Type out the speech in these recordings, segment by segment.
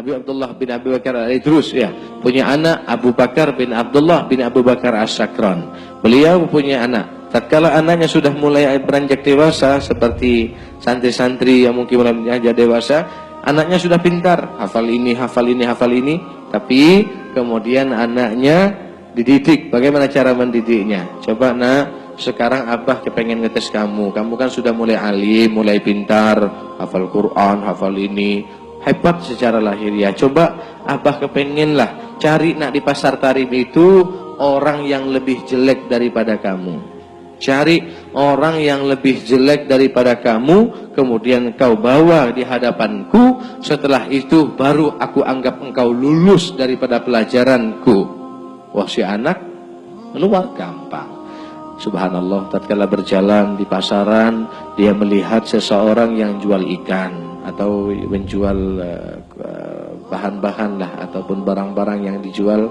Habib Abdullah bin Abu Bakar al-Idrus ya, punya anak Abu Bakar bin Abdullah bin Abu Bakar As-Sakran. Beliau punya anak. Tatkala anaknya sudah mulai beranjak dewasa, seperti santri-santri yang mungkin mulai beranjak dewasa, anaknya sudah pintar, hafal ini, hafal ini, hafal ini. Tapi kemudian anaknya dididik. Bagaimana cara mendidiknya? Coba nak, sekarang abah kepengen ngetes kamu. Kamu kan sudah mulai alim, mulai pintar, hafal Quran, hafal ini, hebat secara lahiriah. Coba abah kepengen lah cari nak di pasar Tarim itu orang yang lebih jelek daripada kamu. Cari orang yang lebih jelek daripada kamu, kemudian kau bawa di hadapanku. Setelah itu baru aku anggap engkau lulus daripada pelajaranku. Wah, si anak keluar gampang. Subhanallah, tatkala berjalan di pasaran, dia melihat seseorang yang jual ikan atau menjual bahan-bahan lah, ataupun barang-barang yang dijual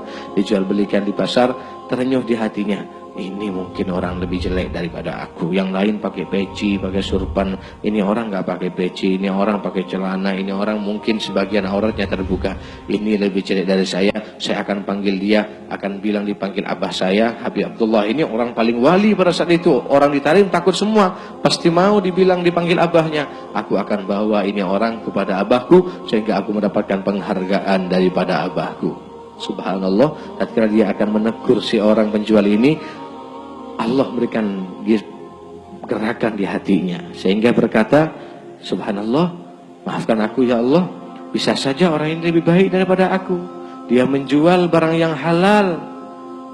belikan di pasar. Terenyuh di hatinya, ini mungkin orang lebih jelek daripada aku. Yang lain pakai peci, pakai surban, ini orang nggak pakai peci, ini orang pakai celana, ini orang mungkin sebagian auratnya terbuka. Ini lebih jelek dari saya akan panggil dia, akan bilang dipanggil abah saya, Habib Abdullah. Ini orang paling wali pada saat itu. Orang di Tarim takut semua, pasti mau dibilang dipanggil abahnya. Aku akan bawa ini orang kepada abahku, sehingga aku mendapatkan penghargaan daripada abahku. Subhanallah, tatkala dia akan menegur si orang penjual ini, Allah berikan gerakan di hatinya, sehingga berkata, subhanallah, maafkan aku ya Allah, bisa saja orang ini lebih baik daripada aku. Dia menjual barang yang halal,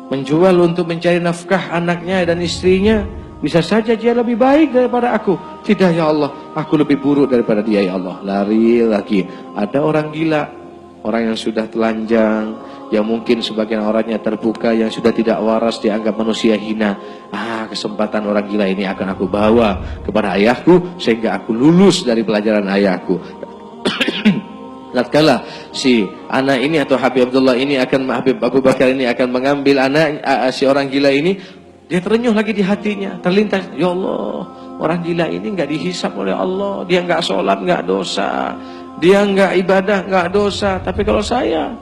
menjual untuk mencari nafkah anaknya dan istrinya. Bisa saja dia lebih baik daripada aku. Tidak ya Allah, aku lebih buruk daripada dia ya Allah. Lari lagi. Ada orang gila, orang yang sudah telanjang, yang mungkin sebagian orangnya terbuka, yang sudah tidak waras, dianggap manusia hina. Kesempatan orang gila ini akan aku bawa kepada ayahku, sehingga aku lulus dari pelajaran ayahku. Tatkala si anak ini atau Habib Abdullah ini Habib Abu Bakar ini akan mengambil anak si orang gila ini, dia terenyuh lagi di hatinya, terlintas, ya Allah, orang gila ini nggak dihisap oleh Allah, dia nggak sholat nggak dosa, dia nggak ibadah nggak dosa. Tapi kalau saya,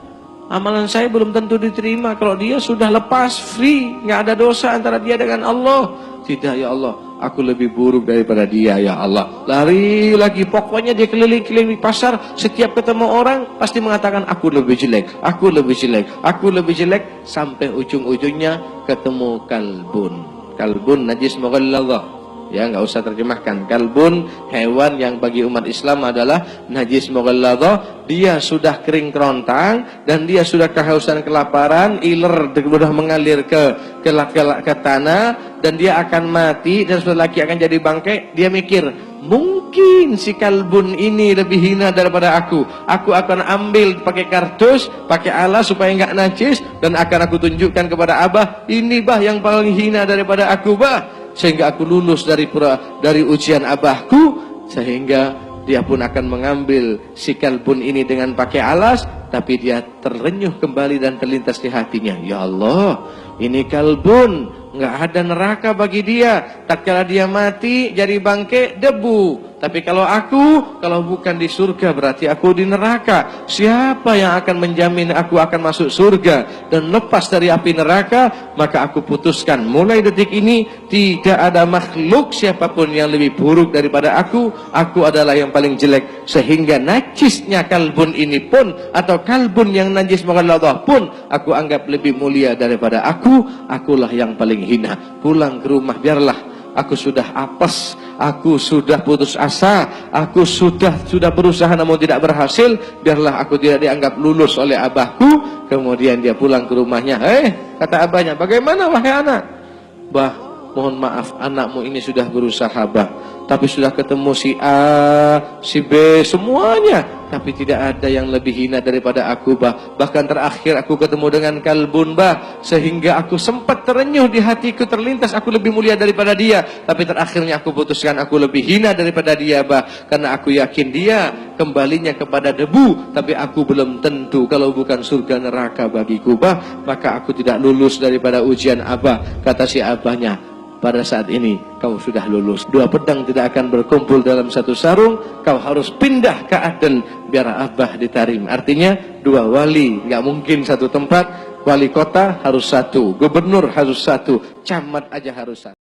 amalan saya belum tentu diterima. Kalau dia sudah lepas, free, nggak ada dosa antara dia dengan Allah. Tidak ya Allah, aku lebih buruk daripada dia ya Allah. Lari lagi, pokoknya dia keliling-keliling di pasar. Setiap ketemu orang pasti mengatakan, aku lebih jelek, aku lebih jelek, aku lebih jelek. Sampai ujung-ujungnya ketemu kalbun najis mughalladhah. Ya, nggak usah terjemahkan. Kalbun, hewan yang bagi umat Islam adalah najis mughalladhah. Dia sudah kering kerontang dan dia sudah kehausan, kelaparan, iler sudah mengalir ke tanah, dan dia akan mati, dan sudah lagi akan jadi bangkai. Dia mikir, mungkin si kalbun ini lebih hina daripada aku. Aku akan ambil pakai kardus, pakai alas supaya nggak najis, dan akan aku tunjukkan kepada abah, ini bah yang paling hina daripada aku bah, sehingga aku lulus dari ujian abahku. Sehingga dia pun akan mengambil si kalbun ini dengan pakai alas, tapi dia terenyuh kembali dan terlintas di hatinya, ya Allah, ini kalbun, nggak ada neraka bagi dia. Tatkala dia mati jadi bangkai, debu. Tapi kalau bukan di surga, berarti aku di neraka. Siapa yang akan menjamin aku akan masuk surga dan lepas dari api neraka? Maka aku putuskan, mulai detik ini tidak ada makhluk siapapun yang lebih buruk daripada aku. Aku adalah yang paling jelek. Sehingga najisnya kalbun ini pun, atau kalbun yang najis mughalladhah pun, aku anggap lebih mulia daripada aku. Akulah yang paling hina. Pulang ke rumah, biarlah aku sudah apes, aku sudah putus asa, aku sudah berusaha namun tidak berhasil, biarlah aku tidak dianggap lulus oleh abahku. Kemudian dia pulang ke rumahnya. Kata abahnya, bagaimana wahai anak? Bah, mohon maaf, anakmu ini sudah berusaha bah, tapi sudah ketemu si A, si B, semuanya, tapi tidak ada yang lebih hina daripada aku bah. Bahkan terakhir aku ketemu dengan kalbun bah, sehingga aku sempat terenyuh di hatiku, terlintas aku lebih mulia daripada dia. Tapi terakhirnya aku putuskan aku lebih hina daripada dia bah, karena aku yakin dia kembalinya kepada debu. Tapi aku belum tentu, kalau bukan surga neraka bagiku bah, maka aku tidak lulus daripada ujian abah. Kata si abahnya, pada saat ini kau sudah lulus. Dua pedang tidak akan berkumpul dalam satu sarung. Kau harus pindah ke Aden biar Abah ditarim. Artinya dua wali, nggak mungkin satu tempat. Wali kota harus satu, gubernur harus satu, camat aja harus satu.